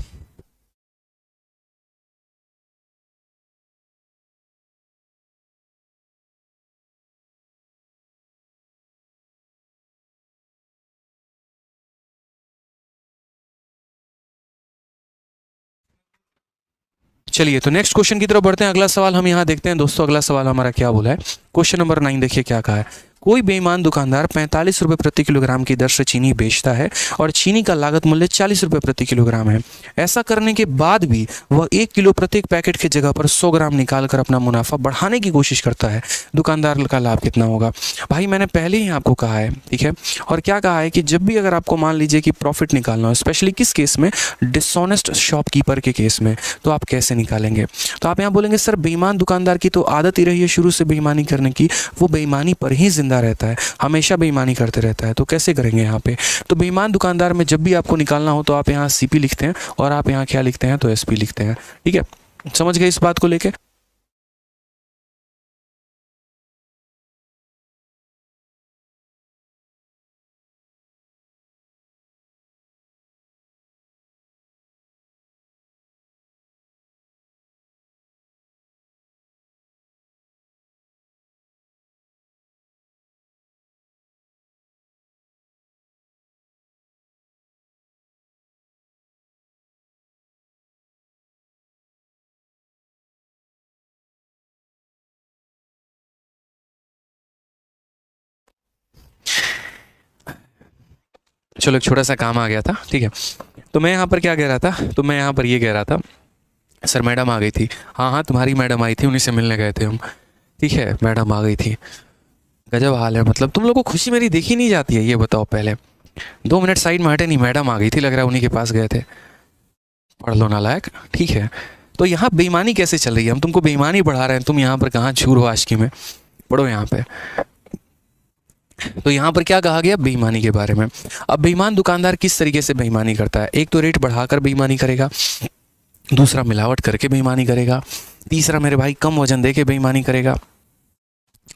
चलिए तो नेक्स्ट क्वेश्चन की तरफ बढ़ते हैं। अगला सवाल हम यहाँ देखते हैं दोस्तों, अगला सवाल हमारा क्या बोला है। क्वेश्चन नंबर 9 देखिए क्या कहा है। कोई बेईमान दुकानदार 45 रुपये प्रति किलोग्राम की दर से चीनी बेचता है और चीनी का लागत मूल्य 40 रुपये प्रति किलोग्राम है। ऐसा करने के बाद भी वह 1 किलो प्रत्येक पैकेट की जगह पर 100 ग्राम निकालकर अपना मुनाफा बढ़ाने की कोशिश करता है। दुकानदार का लाभ कितना होगा। भाई मैंने पहले ही आपको कहा है, ठीक है। और क्या कहा है कि जब भी अगर आपको मान लीजिए कि प्रॉफिट निकालना हो, स्पेशली किस केस में, डिसऑनेस्ट शॉपकीपर के केस में, तो आप कैसे निकालेंगे। तो आप यहाँ बोलेंगे सर बेईमान दुकानदार की तो आदत ही रही है शुरू से बेईमानी करने की, वो बेईमानी पर ही जिंदा रहता है, हमेशा बेईमानी करते रहता है, तो कैसे करेंगे यहाँ पे। तो बेईमान दुकानदार में जब भी आपको निकालना हो तो आप यहाँ सीपी लिखते हैं और आप यहाँ क्या लिखते हैं, तो एसपी लिखते हैं, ठीक है। समझ गए इस बात को लेके। चलो एक छोटा सा काम आ गया था, ठीक है। तो मैं यहाँ पर क्या कह रहा था, तो मैं यहाँ पर ये कह रहा था, सर मैडम आ गई थी। हाँ हाँ तुम्हारी मैडम आई थी, उन्हीं से मिलने गए थे हम, ठीक है। मैडम आ गई थी, गजब हाल है, मतलब तुम लोगों को खुशी मेरी देखी नहीं जाती है, ये बताओ पहले। 2 मिनट साइड में हटे नहीं, मैडम आ गई थी, लग रहा है उन्हीं के पास गए थे। पढ़ लो नालायक, ठीक है। तो यहाँ बेईमानी कैसे चल रही है, हम तुमको बेईमानी बढ़ा रहे हैं, तुम यहाँ पर कहाँ चूर हो आशिकी में, पढ़ो यहाँ पे। तो यहाँ पर क्या कहा गया बेईमानी के बारे में। अब बेईमान दुकानदार किस तरीके से बेईमानी करता है, एक तो रेट बढ़ाकर बेईमानी करेगा, दूसरा मिलावट करके बेईमानी करेगा, तीसरा मेरे भाई कम वजन दे के बेईमानी करेगा।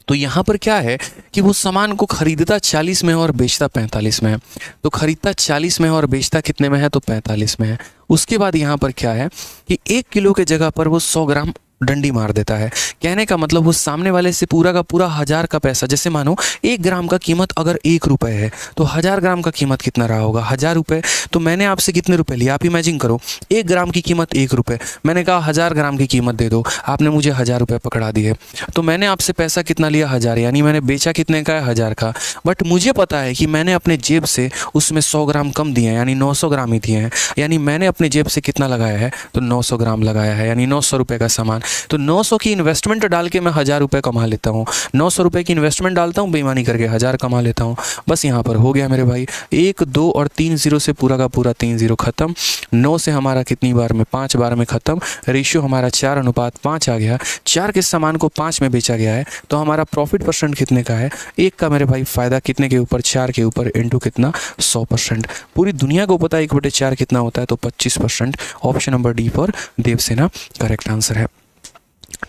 तो यहाँ पर क्या है कि वो सामान को खरीदता 40 में है और बेचता 45 में है। तो खरीदता 40 में है और बेचता कितने में है, तो 45 में है। उसके बाद यहाँ पर क्या है कि 1 किलो के जगह पर वो 100 ग्राम डंडी मार देता है। कहने का मतलब वो सामने वाले से पूरा का पूरा 1000 का पैसा, जैसे मानो 1 ग्राम का कीमत अगर 1 रुपये है तो 1000 ग्राम का कीमत कितना रहा होगा, 1000 रुपये। तो मैंने आपसे कितने रुपए लिए, आप इमेजिन करो, 1 ग्राम की कीमत 1 रुपये, मैंने कहा 1000 ग्राम की कीमत दे दो, आपने मुझे 1000 रुपये पकड़ा दिए। तो मैंने आपसे पैसा कितना लिया, 1000, यानी मैंने बेचा कितने का है, 1000 का। बट मुझे पता है कि मैंने अपने जेब से उसमें 100 ग्राम कम दिए हैं, यानी 900 ग्राम ही दिए हैं। यानी मैंने अपने जेब से कितना लगाया है, तो 900 ग्राम लगाया है, यानी 900 रुपये का सामान। तो 900 की इन्वेस्टमेंट डाल के मैं 1000 रुपये कमा लेता हूँ, 900 रुपये की इन्वेस्टमेंट डालता हूँ, बेईमानी करके 1000 कमा लेता हूँ। बस यहाँ पर हो गया मेरे भाई, 1 2 और 3 0 से पूरा का पूरा 3 0 खत्म। 9 से हमारा कितनी बार में, 5 बार में खत्म। रेशियो हमारा 4:5 आ गया। 4 के सामान को 5 में बेचा गया है, तो हमारा प्रॉफिट परसेंट कितने का है, 1 का मेरे भाई फायदा कितने के ऊपर, 4 के ऊपर, इंटू कितना, 100%। पूरी दुनिया को पता है 1/4 कितना होता है, तो 25%। Option number D for Devsena correct answer है,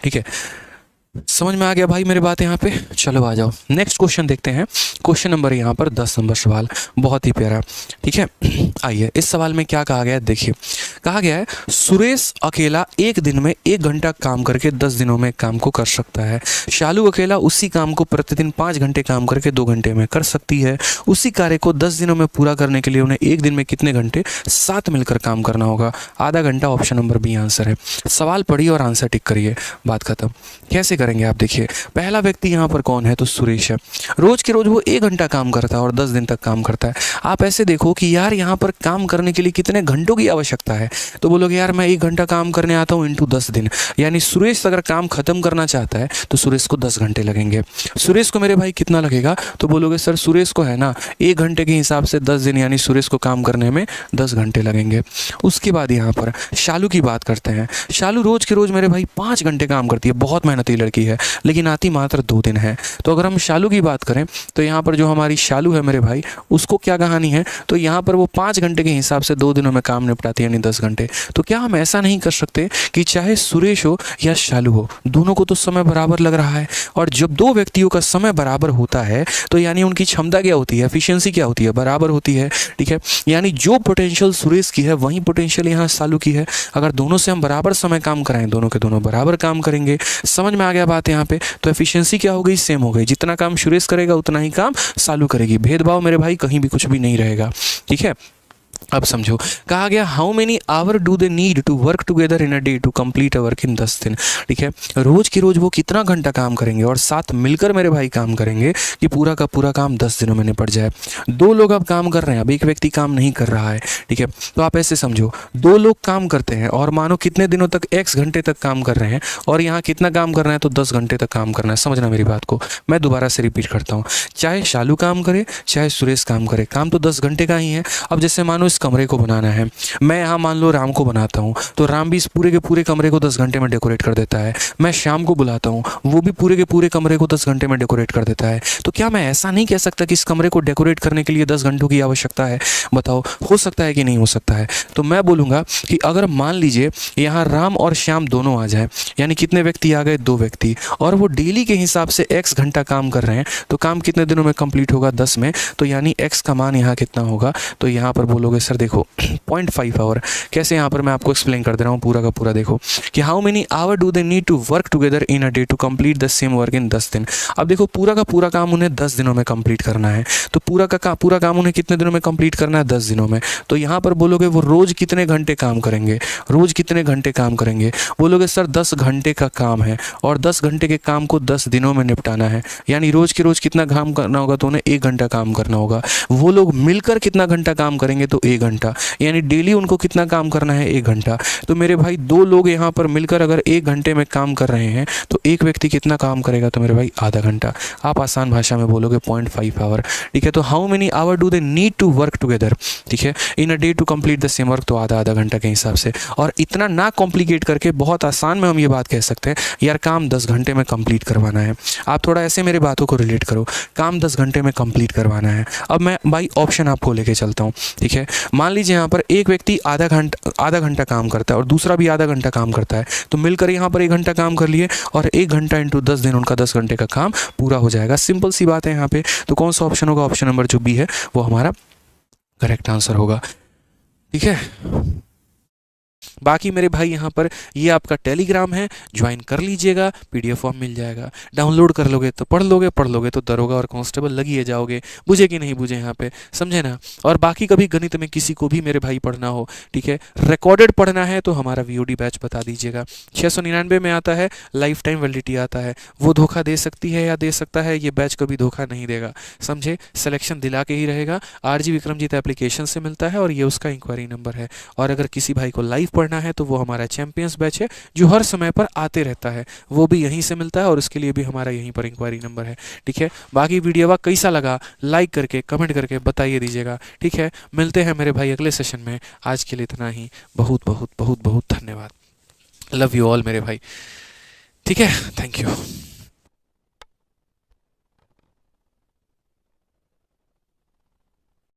ठीक है। समझ में आ गया भाई मेरी बात यहाँ पे। चलो आ जाओ नेक्स्ट क्वेश्चन देखते हैं। क्वेश्चन नंबर यहाँ पर 10 नंबर सवाल, बहुत ही प्यारा, ठीक है। आइए इस सवाल में क्या कहा गया है, देखिए कहा गया है सुरेश अकेला 1 दिन में 1 घंटा काम करके 10 दिनों में काम को कर सकता है। शालू अकेला उसी काम को प्रतिदिन 5 घंटे काम करके 2 घंटे में कर सकती है। उसी कार्य को 10 दिनों में पूरा करने के लिए उन्हें 1 दिन में कितने घंटे साथ मिलकर काम करना होगा, आधा घंटा। ऑप्शन नंबर बी आंसर है। सवाल पढ़िए और आंसर टिक करिए, बात खत्म। कैसे करेंगे आप देखिए, पहला व्यक्ति यहाँ पर कौन है, तो सुरेश है। रोज के रोज वो 1 घंटा काम करता है और 10 दिन तक काम करता है। आप ऐसे देखो कि यार यहाँ पर काम करने के लिए कितने घंटों की आवश्यकता है, तो बोलोगे यार मैं 1 घंटा काम करने आता हूँ इंटू 10 दिन, यानी सुरेश अगर काम खत्म करना चाहता है तो सुरेश को 10 घंटे लगेंगे। सुरेश को मेरे भाई कितना लगेगा, तो बोलोगे सर सुरेश को है ना 1 घंटे के हिसाब से 10 दिन, यानी सुरेश को काम करने में 10 घंटे लगेंगे। उसके बाद यहाँ पर शालू की बात करते हैं। शालू रोज के रोज मेरे भाई 5 घंटे काम करती है, बहुत मेहनती लड़की है, लेकिन आती मात्र 2 दिन है। तो अगर हम शालू की बात करें तो यहाँ पर जो हमारी शालू है मेरे भाई, उसको क्या कहानी है, तो यहाँ पर वो 5 घंटे के हिसाब से 2 दिनों में काम निपटाती है, यानी 10 घंटे। तो क्या हम ऐसा नहीं कर सकते कि चाहे सुरेश हो या शालू हो, दोनों को तो समय बराबर लग रहा है, और जब 2 व्यक्तियों का समय बराबर होता है तो यानी उनकी क्षमता क्या होती है, एफिशिएंसी क्या होती है, बराबर होती है, ठीक है। यानी जो पोटेंशियल सुरेश की है वही पोटेंशियल यहाँ शालू की है। अगर दोनों से हम बराबर समय काम कराएं, दोनों के दोनों बराबर काम करेंगे। समझ में आ गया बात यहाँ पे। तो एफिशिएंसी क्या हो गई, सेम हो गई, जितना काम सुरेश करेगा उतना ही काम शालू करेगी। भेदभाव मेरे भाई कहीं भी कुछ भी नहीं रहेगा, ठीक है। अब समझो, कहा गया how many hour do they need to work together in a day to complete a work in 10 दिन, ठीक है। रोज की रोज वो कितना घंटा काम करेंगे और साथ मिलकर मेरे भाई काम करेंगे कि पूरा का पूरा काम 10 दिनों में निपट जाए। 2 लोग अब काम कर रहे हैं, अब एक व्यक्ति काम नहीं कर रहा है, ठीक है। तो आप ऐसे समझो, 2 लोग काम करते हैं और मानो कितने दिनों तक, x घंटे तक काम कर रहे हैं, और यहाँ कितना काम करना है, तो 10 घंटे तक काम करना है। समझना मेरी बात को, मैं दोबारा से रिपीट करता हूँ। चाहे शालू काम करे चाहे सुरेश काम करे, काम तो 10 घंटे का ही है। अब जैसे मानो इस कमरे को बनाना है, मैं यहाँ मान लो राम को बनाता हूँ, तो राम भी इस पूरे के पूरे कमरे को 10 घंटे में डेकोरेट कर देता है। मैं श्याम को बुलाता हूँ, वो भी पूरे के पूरे कमरे को 10 घंटे में डेकोरेट कर देता है। तो क्या मैं ऐसा नहीं कह सकता कि इस कमरे को डेकोरेट करने के लिए 10 घंटों की आवश्यकता है? बताओ, हो सकता है कि नहीं हो सकता है? तो मैं बोलूँगा कि अगर मान लीजिए यहाँ राम और श्याम दोनों आ जाए, यानी कितने व्यक्ति आ गए, 2 व्यक्ति, और वो डेली के हिसाब से x घंटा काम कर रहे हैं, तो काम कितने दिनों में कंप्लीट होगा, 10 में। तो यानी x का मान यहाँ कितना होगा, तो यहाँ पर बोलोगे बोलोगे सर देखो 0.5 आवर, कैसे यहाँ पर मैं आपको एक्सप्लेन कर दे रहा हूँ पूरा का पूरा। देखो कि how many hour do they need to work together in a day to complete the same work in 10 दिन। अब देखो पूरा का पूरा काम उन्हें 10 दिनों में कंप्लीट करना है, तो पूरा का पूरा काम उन्हें कितने दिनों में कंप्लीट करना है? 10 दिनों में। तो यहाँ पर बोलोगे वो रोज़ कितने घंटे काम करेंगे, रोज़ कितने घंटे काम करेंगे? बोलोगे सर 10 घंटे का काम है और 10 घंटे के काम को 10 दिनों में निपटाना है, यानी रोज़ के रोज़ कितना काम करना होगा? तो उन्हें 1 घंटा काम करना होगा। वो लोग मिलकर कितना घंटा काम करेंगे? तो 1 घंटा, यानी डेली उनको कितना काम करना है? 1 घंटा। तो मेरे भाई 2 लोग यहाँ पर मिलकर अगर 1 घंटे में काम कर रहे हैं तो एक व्यक्ति कितना काम करेगा? तो मेरे भाई आधा घंटा। आप आसान भाषा में बोलोगे 0.5 आवर। ठीक है, तो how many hour do they need to work together, ठीक है, in a day to complete the same work, तो आधा घंटा के हिसाब से। और इतना ना कॉम्प्लिकेट करके बहुत आसान में हम ये बात कह सकते हैं यार काम 10 घंटे में कंप्लीट करवाना है। आप थोड़ा ऐसे मेरे बातों को रिलेट करो, काम 10 घंटे में कंप्लीट करवाना है। अब मैं भाई ऑप्शन आपको लेके चलता हूँ, ठीक है। मान लीजिए यहाँ पर एक व्यक्ति आधा घंटा काम करता है और दूसरा भी आधा घंटा काम करता है, तो मिलकर यहाँ पर 1 घंटा काम कर लिए और 1 घंटा इंटू 10 दिन उनका 10 घंटे का काम पूरा हो जाएगा। सिंपल सी बात है यहाँ पे। तो कौन सा ऑप्शन होगा? ऑप्शन नंबर जो बी है वो हमारा करेक्ट आंसर होगा, ठीक है। बाकी मेरे भाई यहाँ पर ये आपका टेलीग्राम है, ज्वाइन कर लीजिएगा, पीडीएफ फॉर्म मिल जाएगा, डाउनलोड कर लोगे तो पढ़ लोगे तो दरोगा और कांस्टेबल लगिए जाओगे, बुझे कि नहीं बुझे यहाँ पे, समझे ना। और बाकी कभी गणित में किसी को भी मेरे भाई पढ़ना हो, ठीक है, रिकॉर्डेड पढ़ना है तो हमारा वीओडी बैच बता दीजिएगा। 699 में आता है, लाइफ टाइम वैलिडिटी आता है। वो धोखा दे सकती है या दे सकता है, ये बैच कभी धोखा नहीं देगा, समझे। सिलेक्शन दिला के ही रहेगा। आरजी विक्रमजीत एप्लीकेशन से मिलता है और ये उसका इंक्वायरी नंबर है। और अगर किसी भाई को लाइव पढ़ना है तो वो हमारा चैंपियंस बैच है जो हर समय पर आते रहता है, वो भी यहीं से मिलता है और उसके लिए भी हमारा यहीं पर इंक्वायरी नंबर है, ठीक है। बाकी वीडियो कैसा लगा लाइक करके कमेंट करके बताइए दीजिएगा, ठीक है। मिलते हैं मेरे भाई अगले सेशन में। आज के लिए इतना ही। बहुत बहुत बहुत बहुत धन्यवाद। लव यू ऑल मेरे भाई, ठीक है। Thank you.